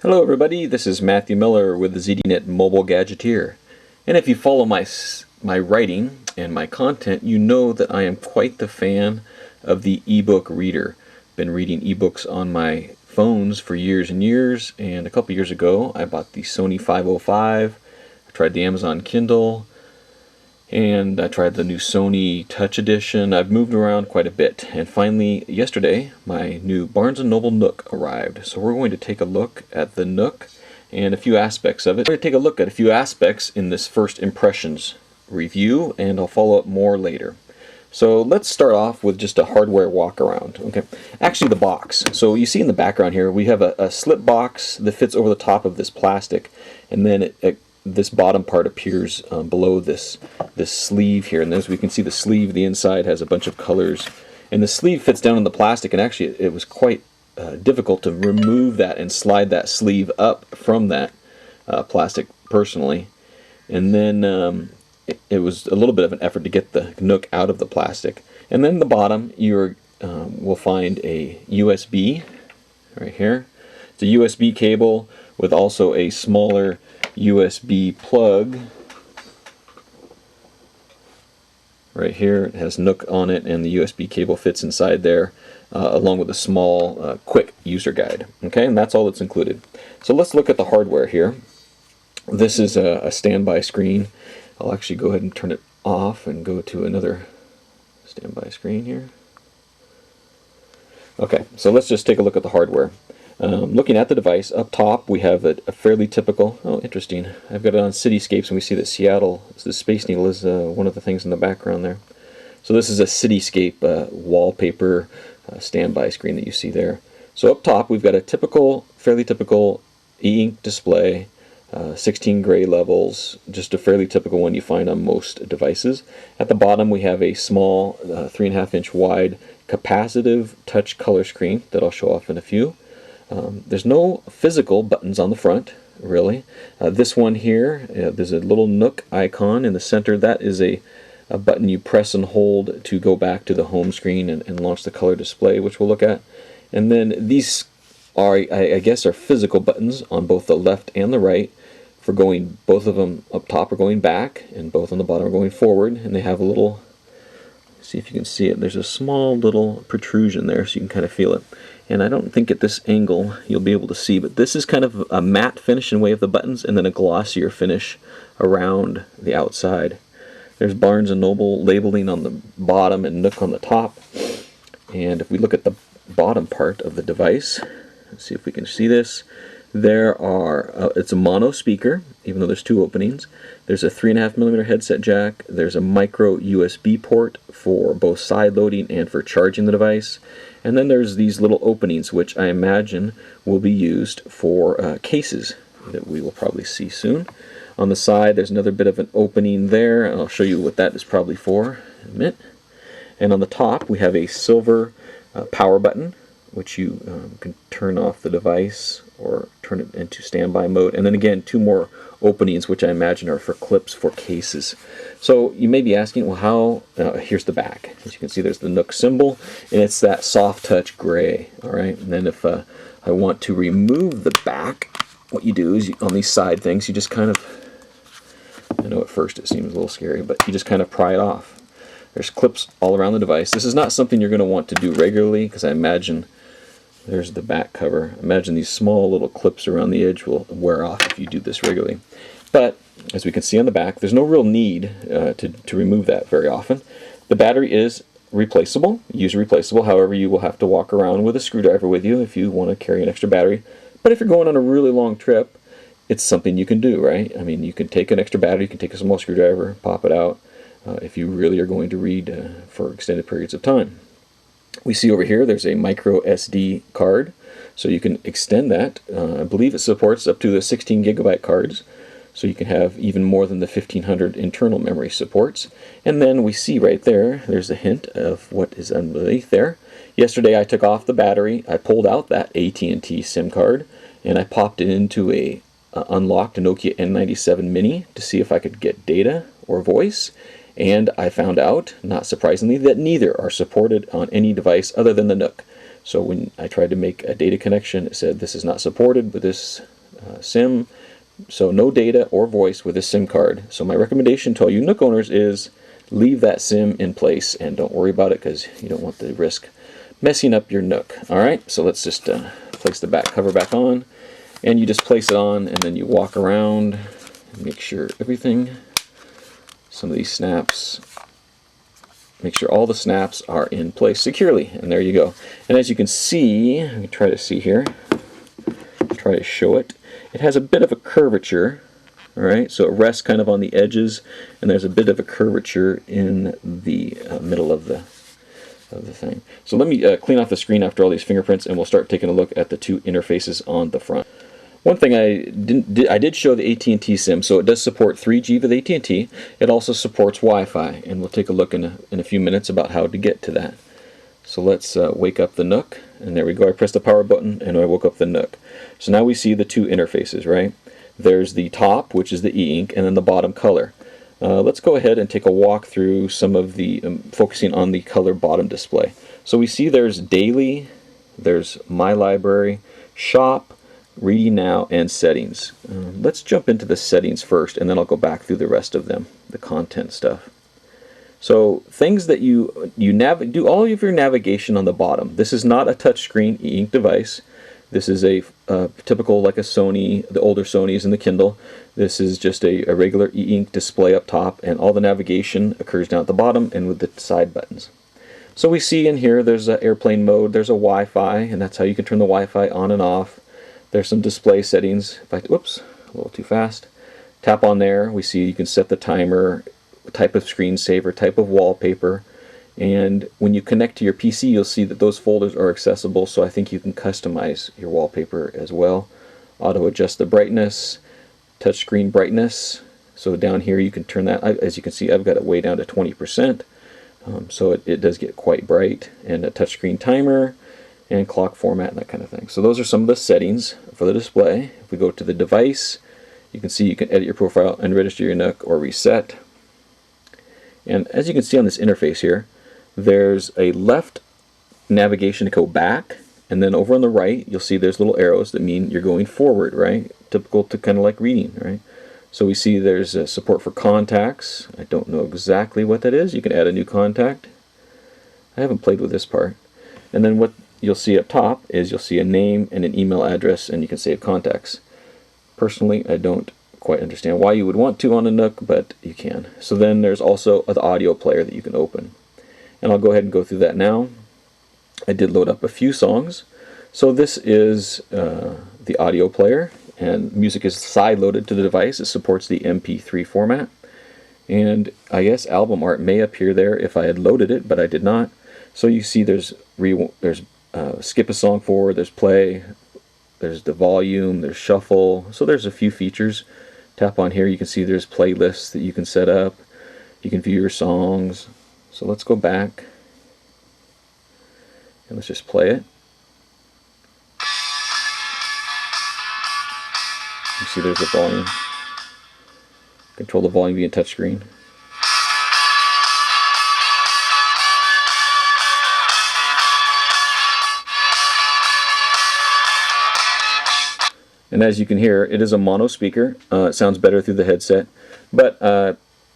Hello everybody, this is Matthew Miller with the ZDNet Mobile Gadgeteer. And if you follow my writing and my content, you know that I am quite the fan of the ebook reader. Been reading ebooks on my phones for years and years, and a couple years ago I bought the Sony 505, I tried the Amazon Kindle, and I tried the new Sony Touch Edition. I've moved around quite a bit, and finally yesterday my new Barnes Noble Nook arrived. So we're going to take a look at the Nook and a few aspects of it. We're going to take a look at a few aspects in this first impressions review, and I'll follow up more later. So let's start off with just a hardware walk around. Okay, actually the box. So you see in the background here we have a slip box that fits over the top of this plastic, and then this bottom part appears below this sleeve here, and as we can see, the sleeve, the inside has a bunch of colors, and the sleeve fits down in the plastic, and actually it was quite difficult to remove that and slide that sleeve up from that plastic personally. And then it was a little bit of an effort to get the Nook out of the plastic. And then the bottom, you will find a USB right here. It's a USB cable with also a smaller USB plug right here. It has Nook on it, and the USB cable fits inside there, along with a small quick user guide. Okay, and that's all that's included. So let's look at the hardware here. This is a standby screen. I'll actually go ahead and turn it off and go to another standby screen here. Okay, so let's just take a look at the hardware. Looking at the device, up top we have a fairly typical, oh interesting, I've got it on cityscapes, and we see that Seattle, the Space Needle is one of the things in the background there. So this is a cityscape wallpaper standby screen that you see there. So up top we've got a typical, fairly typical e-ink display, 16 gray levels, just a fairly typical one you find on most devices. At the bottom we have a small 3.5-inch wide capacitive touch color screen that I'll show off in a few. There's no physical buttons on the front, really. This one here, there's a little Nook icon in the center. That is a button you press and hold to go back to the home screen and launch the color display, which we'll look at. And then these are, I guess, are physical buttons on both the left and the right for going, both of them up top are going back, and both on the bottom are going forward. And they have a little, see if you can see it, there's a small little protrusion there so you can kind of feel it. And I don't think at this angle you'll be able to see, but this is kind of a matte finish in way of the buttons, and then a glossier finish around the outside. There's Barnes Noble labeling on the bottom and Nook on the top. And if we look at the bottom part of the device, let's see if we can see this. There are, it's a mono speaker, even though there's two openings. There's a 3.5mm headset jack. There's a micro USB port for both side loading and for charging the device. And then there's these little openings, which I imagine will be used for cases that we will probably see soon. On the side, there's another bit of an opening there, and I'll show you what that is probably for in a minute. And on the top, we have a silver power button, which you can turn off the device or turn it into standby mode. And then again, two more openings, which I imagine are for clips for cases. So you may be asking, well, how? Here's the back. As you can see, there's the Nook symbol, and it's that soft touch gray. All right. And then if I want to remove the back, what you do is on these side things, you just kind of, I know at first it seems a little scary, but you just kind of pry it off. There's clips all around the device. This is not something you're going to want to do regularly, because I imagine, there's the back cover. Imagine these small little clips around the edge will wear off if you do this regularly. But as we can see on the back, there's no real need to remove that very often. The battery is replaceable, user replaceable. However, you will have to walk around with a screwdriver with you if you want to carry an extra battery. But if you're going on a really long trip, it's something you can do, right? I mean, you can take an extra battery, you can take a small screwdriver, pop it out, if you really are going to read for extended periods of time. We see over here there's a micro SD card, so you can extend that. I believe it supports up to the 16 gigabyte cards, so you can have even more than the 1500 internal memory supports. And then we see right there, there's a hint of what is underneath there. Yesterday I took off the battery, I pulled out that AT&T SIM card, and I popped it into a unlocked Nokia N97 Mini to see if I could get data or voice. And I found out, not surprisingly, that neither are supported on any device other than the Nook. So when I tried to make a data connection, it said this is not supported with this SIM. So no data or voice with a SIM card. So my recommendation to all you Nook owners is leave that SIM in place and don't worry about it, because you don't want the risk messing up your Nook. Alright, so let's just place the back cover back on, and you just place it on and then you walk around and make sure everything, some of these snaps, make sure all the snaps are in place securely, and there you go. And as you can see, let me try to see here, try to show it. It has a bit of a curvature, alright, so it rests kind of on the edges, and there's a bit of a curvature in the middle of the thing. So let me clean off the screen after all these fingerprints, and we'll start taking a look at the two interfaces on the front. One thing I did show the AT&T SIM, so it does support 3G with AT&T. It also supports Wi-Fi, and we'll take a look in a few minutes about how to get to that. So let's wake up the Nook, and there we go. I pressed the power button and I woke up the Nook. So now we see the two interfaces, right? There's the top, which is the e-ink, and then the bottom color. Let's go ahead and take a walk through some of the, focusing on the color bottom display. So we see there's Daily, there's My Library, Shop, Reading Now, and Settings. Let's jump into the settings first, and then I'll go back through the rest of them, the content stuff. So things that you do all of your navigation on the bottom. This is not a touchscreen e-ink device. This is a typical, like a Sony, the older Sonys and the Kindle. This is just a regular e-ink display up top, and all the navigation occurs down at the bottom and with the side buttons. So we see in here there's an airplane mode, there's a Wi-Fi, and that's how you can turn the Wi-Fi on and off. There's some display settings. If I, whoops, a little too fast. Tap on there, we see you can set the timer, type of screensaver, type of wallpaper, and when you connect to your PC, you'll see that those folders are accessible, so I think you can customize your wallpaper as well. Auto adjust the brightness, touchscreen brightness, so down here you can turn that, as you can see I've got it way down to 20%, so it does get quite bright, and a touchscreen timer, and clock format, and that kind of thing. So those are some of the settings for the display. If we go to the device, you can see you can edit your profile and register your Nook or reset. And as you can see on this interface here, there's a left navigation to go back, and then over on the right you'll see there's little arrows that mean you're going forward, right? Typical to kind of like reading, right? So we see there's support for contacts. I don't know exactly what that is. You can add a new contact. I haven't played with this part. And then what you'll see up top is you'll see a name and an email address, and you can save contacts. Personally, I don't quite understand why you would want to on a Nook, but you can. So then there's also the audio player that you can open, and I'll go ahead and go through that now. I did load up a few songs. So this is the audio player, and music is side loaded to the device. It supports the MP3 format, and I guess album art may appear there if I had loaded it, but I did not. So you see there's skip a song forward, there's play, there's the volume, there's shuffle, so there's a few features. Tap on here, you can see there's playlists that you can set up, you can view your songs. So let's go back and let's just play it. You see there's the volume. Control the volume via touchscreen. And as you can hear, it is a mono speaker. It sounds better through the headset, but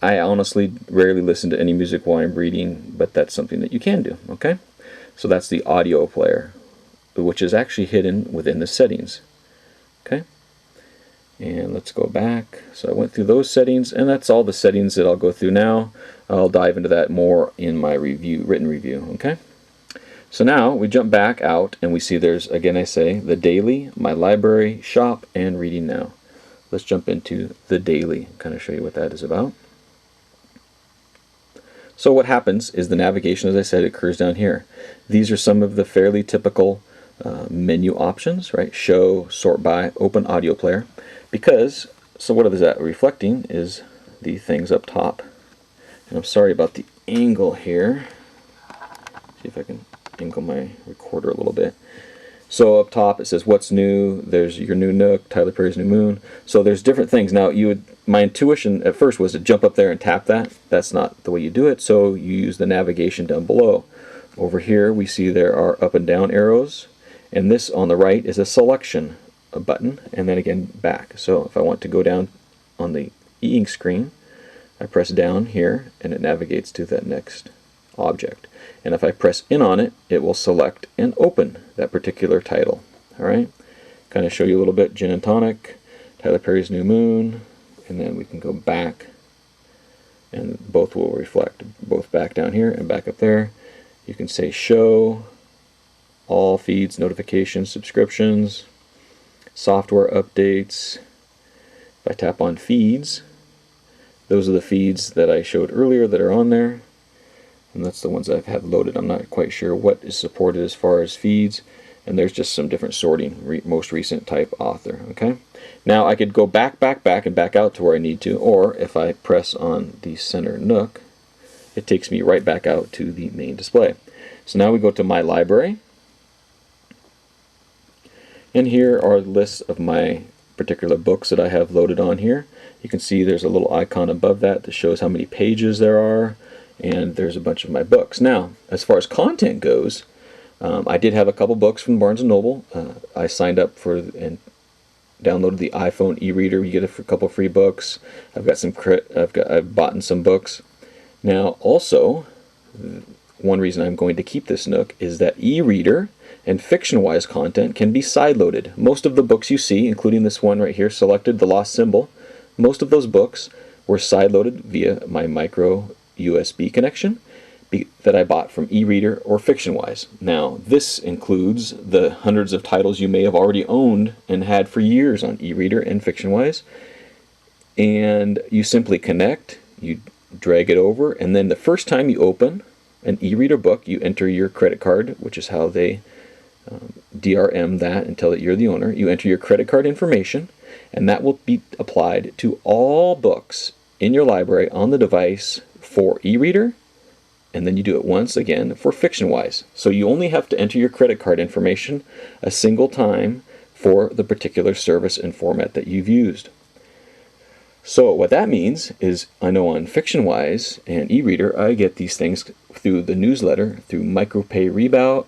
I honestly rarely listen to any music while I'm reading, but that's something that you can do, okay? So that's the audio player, which is actually hidden within the settings, okay? And let's go back. So I went through those settings, and that's all the settings that I'll go through now. I'll dive into that more in my written review, okay? So now we jump back out, and we see there's, again I say, the Daily, My Library, Shop, and Reading Now. Let's jump into the Daily, kind of show you what that is about. So what happens is the navigation, as I said, occurs down here. These are some of the fairly typical menu options, right? Show, sort by, open audio player. Because, so what is that reflecting is the things up top. And I'm sorry about the angle here. See if I can angle my recorder a little bit. So up top it says what's new, there's your new Nook, Tyler Perry's New Moon. So there's different things. Now my intuition at first was to jump up there and tap that. That's not the way you do it, so you use the navigation down below. Over here we see there are up and down arrows, and this on the right is a selection a button, and then again back. So if I want to go down on the e-ink screen, I press down here and it navigates to that next object. And if I press in on it, it will select and open that particular title. Alright? Kind of show you a little bit. Gin and Tonic, Tyler Perry's New Moon, and then we can go back and both will reflect. Both back down here and back up there. You can say show, all feeds, notifications, subscriptions, software updates. If I tap on feeds, those are the feeds that I showed earlier that are on there, and that's the ones I've had loaded. I'm not quite sure what is supported as far as feeds, and there's just some different sorting, most recent type author. Okay, now I could go back and back out to where I need to, or if I press on the center nook, it takes me right back out to the main display. So now we go to my library, and here are lists of my particular books that I have loaded on here. You can see there's a little icon above that that shows how many pages there are, and there's a bunch of my books. Now, as far as content goes, I did have a couple books from Barnes Noble. I signed up for and downloaded the iPhone e-reader. You get a couple free books. I've got some I've bought some books. Now, also, one reason I'm going to keep this Nook is that e-reader and fiction-wise content can be sideloaded. Most of the books you see, including this one right here, selected, The Lost Symbol, most of those books were sideloaded via my micro USB connection that I bought from e-reader or fiction-wise. Now, this includes the hundreds of titles you may have already owned and had for years on e-reader and fiction-wise. And you simply connect, you drag it over, and then the first time you open an e-reader book, you enter your credit card, which is how they DRM that and tell that you're the owner. You enter your credit card information, and that will be applied to all books in your library on the device for e-reader, and then you do it once again for fiction-wise. So you only have to enter your credit card information a single time for the particular service and format that you've used. So what that means is, I know on fiction-wise and e-reader, I get these things through the newsletter, through micropay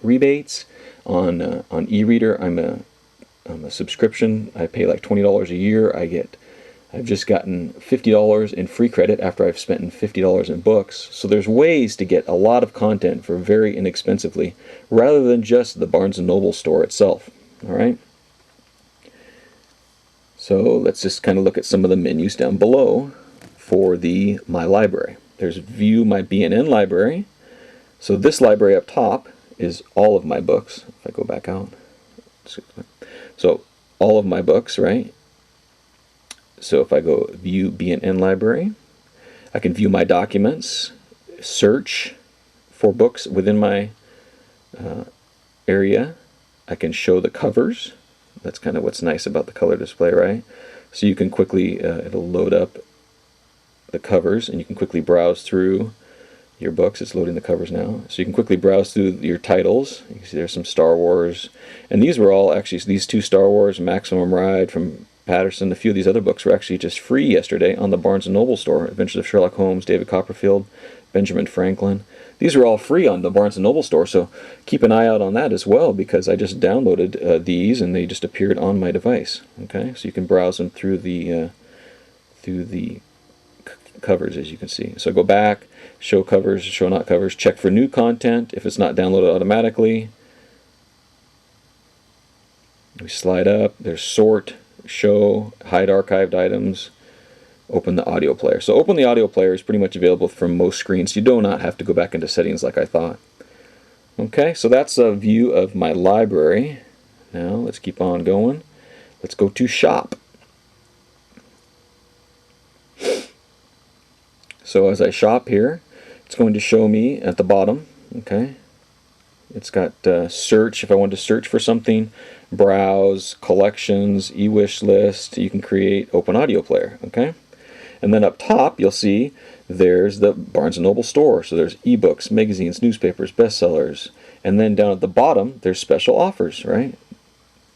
rebates. On e-reader, I'm a subscription. I pay like $20 a year. I've just gotten $50 in free credit after I've spent $50 in books. So there's ways to get a lot of content for very inexpensively, rather than just the Barnes Noble store itself. All right. So let's just kind of look at some of the menus down below for my library. There's View My B&N Library. So this library up top is all of my books. If I go back out, so all of my books, right? So if I go View B&N Library, I can view my documents, search for books within my area. I can show the covers. That's kind of what's nice about the color display, right? So you can quickly, it'll load up the covers, and you can quickly browse through your books. It's loading the covers now. So you can quickly browse through your titles. You can see there's some Star Wars. And these were all actually, these two Star Wars, Maximum Ride from Patterson, a few of these other books were actually just free yesterday on the Barnes Noble store. Adventures of Sherlock Holmes, David Copperfield, Benjamin Franklin. These are all free on the Barnes Noble store, so keep an eye out on that as well, because I just downloaded these and they just appeared on my device. Okay, so you can browse them through the covers, as you can see. So go back, show covers, show not covers, check for new content if it's not downloaded automatically. We slide up, there's sort, show, hide archived items, open the audio player. So open the audio player is pretty much available from most screens. You do not have to go back into settings like I thought. Okay, so that's a view of my library. Now let's keep on going. Let's go to shop. So as I shop here, it's going to show me at the bottom, okay, it's got search. If I want to search for something, browse, collections, e-wish list, you can create open audio player, okay? And then up top, you'll see there's the Barnes Noble store. So there's ebooks, magazines, newspapers, bestsellers. And then down at the bottom, there's special offers, right?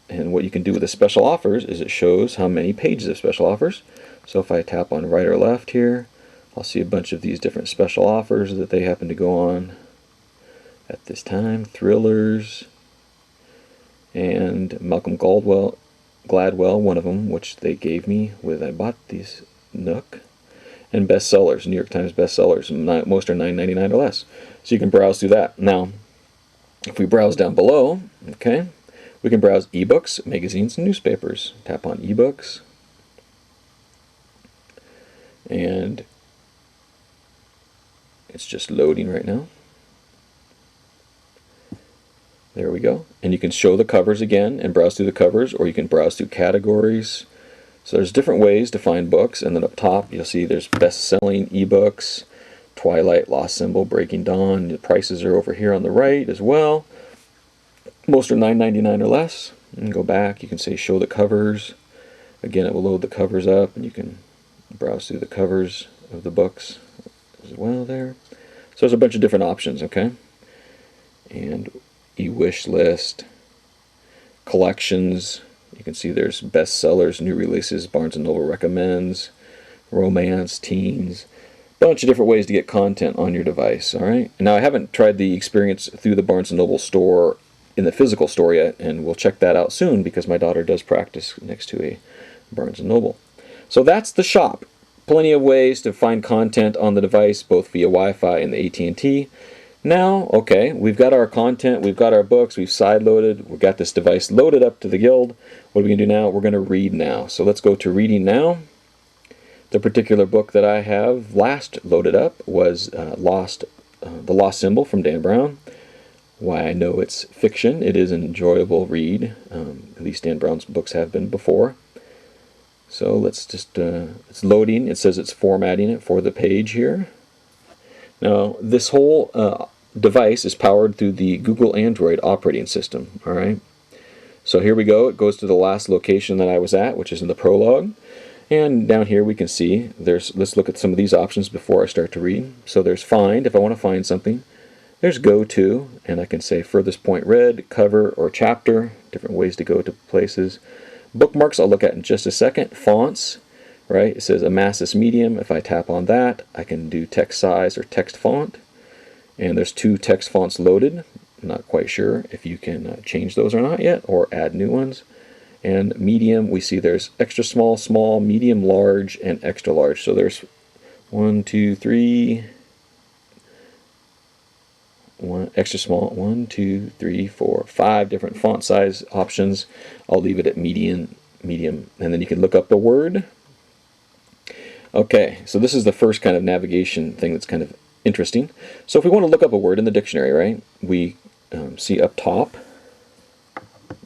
And what you can do with the special offers is it shows how many pages of special offers. So if I tap on right or left here, I'll see a bunch of these different special offers that they happen to go on at this time. Thrillers and Malcolm Gladwell Gladwell, one of them, which they gave me with, I bought these Nook, and bestsellers, New York Times bestsellers. Most are $9.99 or less. So you can browse through that. Now, if we browse down below, okay, we can browse ebooks, magazines, and newspapers. Tap on ebooks, and it's just loading right now. There we go. And you can show the covers again and browse through the covers, or you can browse through categories. So there's different ways to find books, and then up top you'll see there's best-selling ebooks, Twilight, Lost Symbol, Breaking Dawn. The prices are over here on the right as well. Most are $9.99 or less. And go back, you can say show the covers. Again, it will load the covers up, and you can browse through the covers of the books as well there. So there's a bunch of different options, okay? And e-wish list, collections. You can see there's bestsellers, new releases, Barnes Noble recommends, romance, teens, bunch of different ways to get content on your device. All right. Now I haven't tried the experience through the Barnes Noble store in the physical store yet, and we'll check that out soon because my daughter does practice next to a Barnes Noble. So that's the shop. Plenty of ways to find content on the device, both via Wi-Fi and the AT&T. Now, okay, we've got our content, we've got our books, we've side-loaded, we've got this device loaded up to the Guild. What are we going to do now? We're going to read now. So let's go to Reading Now. The particular book that I have last loaded up was The Lost Symbol from Dan Brown. Why I know it's fiction, it is an enjoyable read. At least Dan Brown's books have been before. So let's just, it's loading. It says it's formatting it for the page here. Now, this whole device is powered through the Google Android operating system. All right. So here we go. It goes to the last location that I was at, which is in the prologue. And down here we can see let's look at some of these options before I start to read. So there's find, if I want to find something. There's go to, and I can say furthest point read, cover, or chapter. Different ways to go to places. Bookmarks I'll look at in just a second. Fonts, right? It says Amasis Medium. If I tap on that, I can do text size or text font. And there's 2 text fonts loaded. I'm not quite sure if you can change those or not yet, or add new ones. And medium, we see there's extra small, small, medium, large, and extra large. So there's 1, 2, 3, extra small, 1, 2, 3, 4, 5 different font size options. I'll leave it at medium, and then you can look up the word. Okay, so this is the first kind of navigation thing that's kind of interesting. So if we want to look up a word in the dictionary, right, we see up top,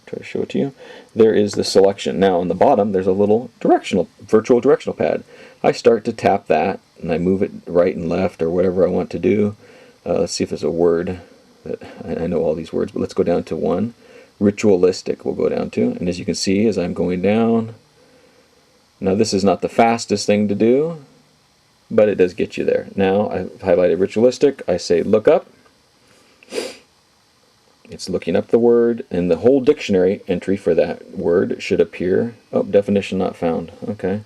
try to show it to you, there is the selection. Now on the bottom there's a little virtual directional pad. I start to tap that and I move it right and left or whatever I want to do. Let's see if there's a word that I know all these words, but let's go down to one. Ritualistic we'll go down to, and as you can see as I'm going down, now this is not the fastest thing to do, but it does get you there. Now I've highlighted ritualistic, I say look up. It's looking up the word, and the whole dictionary entry for that word should appear. Oh, definition not found. Okay.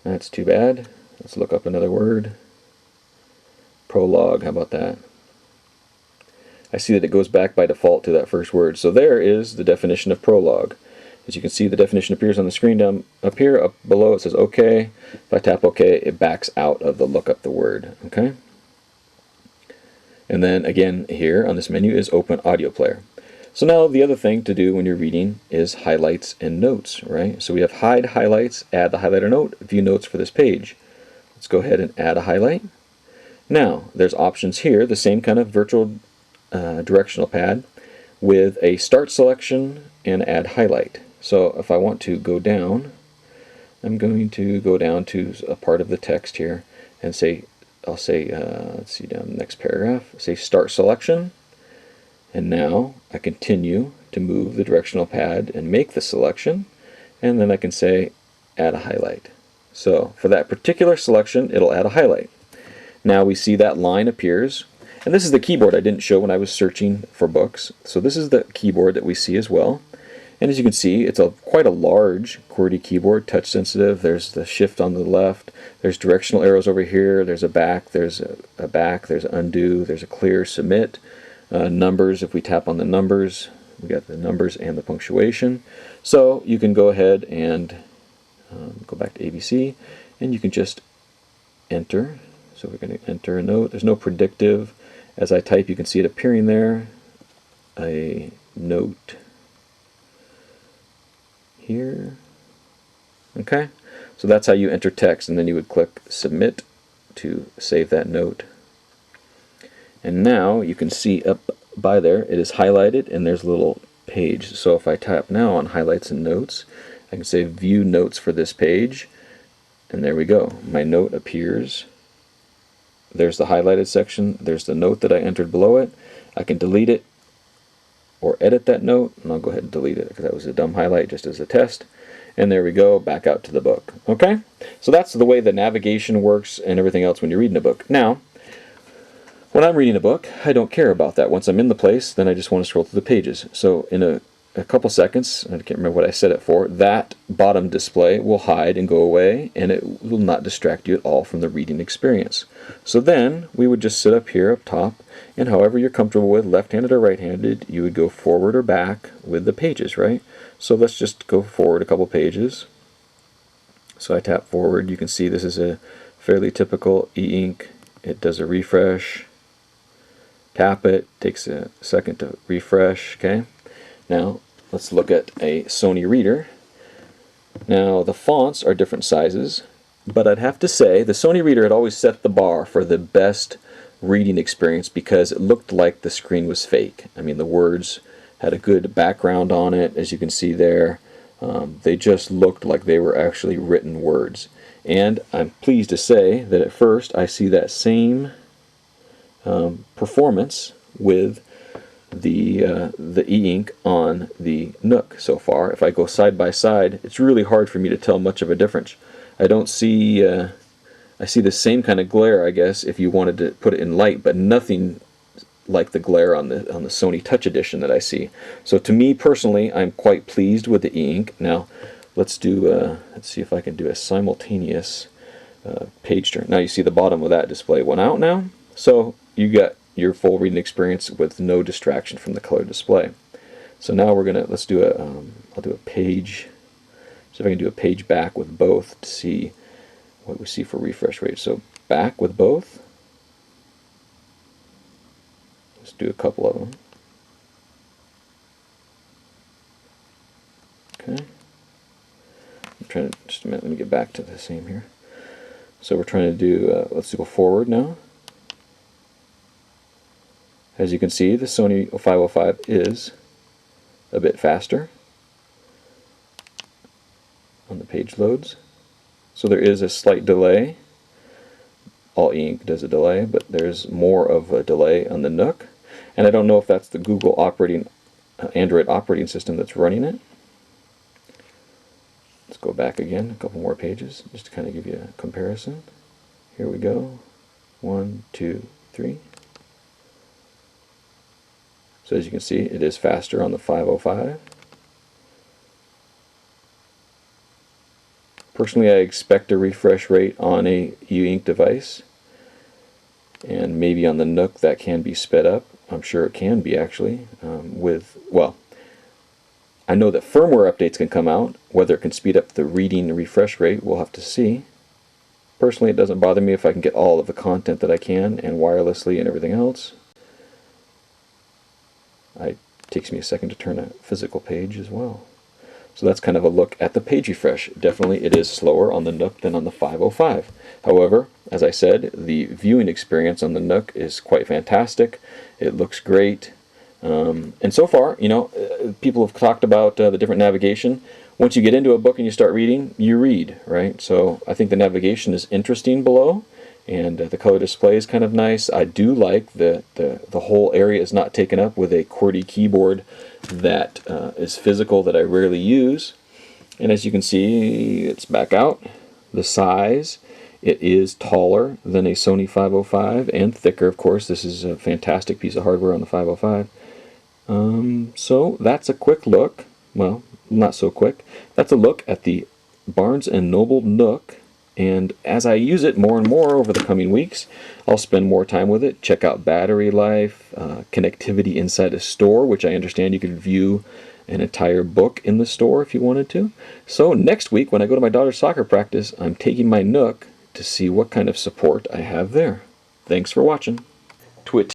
That's too bad. Let's look up another word. Prologue, how about that? I see that it goes back by default to that first word. So there is the definition of prologue. As you can see, the definition appears on the screen down up here. Up below it says OK. If I tap OK, it backs out of the look up the word. Okay. And then again here on this menu is open audio player. So now the other thing to do when you're reading is highlights and notes, right? So we have hide highlights, add the highlighter note, view notes for this page. Let's go ahead and add a highlight. Now there's options here, the same kind of virtual directional pad with a start selection and add highlight. So if I want to go down, I'm going to go down to a part of the text here and say, I'll say, let's see down the next paragraph, say start selection, and now I continue to move the directional pad and make the selection, and then I can say add a highlight. So for that particular selection, it'll add a highlight. Now we see that line appears, and this is the keyboard I didn't show when I was searching for books. So this is the keyboard that we see as well. And as you can see, it's quite a large QWERTY keyboard, touch sensitive. There's the shift on the left. There's directional arrows over here. There's a back. There's undo. There's a clear, submit. Numbers, if we tap on the numbers, We got the numbers and the punctuation. So you can go ahead and go back to ABC, and you can just enter. So we're going to enter a note. There's no predictive. As I type, you can see it appearing there. A note here. Okay, so that's how you enter text, and then you would click submit to save that note. And now you can see up by there it is highlighted and there's a little page. So if I tap now on highlights and notes, I can say view notes for this page, and there we go. My note appears. There's the highlighted section. There's the note that I entered below it. I can delete it or edit that note, and I'll go ahead and delete it because that was a dumb highlight just as a test. And there we go, back out to the book. Okay, so that's the way the navigation works and everything else when you're reading a book. Now, when I'm reading a book, I don't care about that. Once I'm in the place, then I just want to scroll through the pages. So in a couple seconds, I can't remember what I set it for, that bottom display will hide and go away, and it will not distract you at all from the reading experience. So then we would just sit up here up top, and however you're comfortable with, left-handed or right-handed, you would go forward or back with the pages, right? So let's just go forward a couple pages. So I tap forward. You can see this is a fairly typical e-ink. It does a refresh. Tap it, takes a second to refresh. Okay, now let's look at a Sony reader. Now the fonts are different sizes, but I'd have to say the Sony reader had always set the bar for the best reading experience because it looked like the screen was fake. I mean, the words had a good background on it, as you can see there. They just looked like they were actually written words. And I'm pleased to say that at first I see that same performance with the e-ink on the Nook so far. If I go side by side, it's really hard for me to tell much of a difference. I don't see, I see the same kind of glare, I guess, if you wanted to put it in light, but nothing like the glare on the Sony Touch Edition that I see. So to me personally, I'm quite pleased with the e-ink. Now let's do let's see if I can do a simultaneous page turn. Now you see the bottom of that display went out now, so you got your full reading experience with no distraction from the color display. So now we're gonna let's do a I'll do a page. So if I can do a page back with both to see what we see for refresh rate. So back with both. Let's do a couple of them. Okay. I'm trying to, just a minute, let me get back to the same here. So we're trying to do, let's go forward now. As you can see, the Sony 505 is a bit faster on the page loads. So there is a slight delay. All e-ink does a delay, but there's more of a delay on the Nook. And I don't know if that's the Google Android operating system that's running it. Let's go back again, a couple more pages, just to kind of give you a comparison. Here we go. 1, 2, 3. So as you can see, it is faster on the 505. Personally, I expect a refresh rate on a e-ink device, and maybe on the Nook that can be sped up. I'm sure it can be actually. Well, I know that firmware updates can come out. Whether it can speed up the reading refresh rate, we'll have to see. Personally, it doesn't bother me if I can get all of the content that I can, and wirelessly and everything else. It takes me a second to turn a physical page as well. So that's kind of a look at the page refresh. Definitely it is slower on the Nook than on the 505. However, as I said, the viewing experience on the Nook is quite fantastic. It looks great. And so far, you know, people have talked about the different navigation. Once you get into a book and you start reading, you read, right? So I think the navigation is interesting below, and the color display is kind of nice. I do like the whole area is not taken up with a QWERTY keyboard that is physical, that I rarely use. And as you can see, it's back out. The size, it is taller than a Sony 505 and thicker, of course. This is a fantastic piece of hardware on the 505. So that's a quick look. Well, not so quick. That's a look at the Barnes Noble Nook And as I use it more and more over the coming weeks, I'll spend more time with it, check out battery life, connectivity inside a store, which I understand you could view an entire book in the store if you wanted to. So next week when I go to my daughter's soccer practice, I'm taking my Nook to see what kind of support I have there. Thanks for watching. Twit.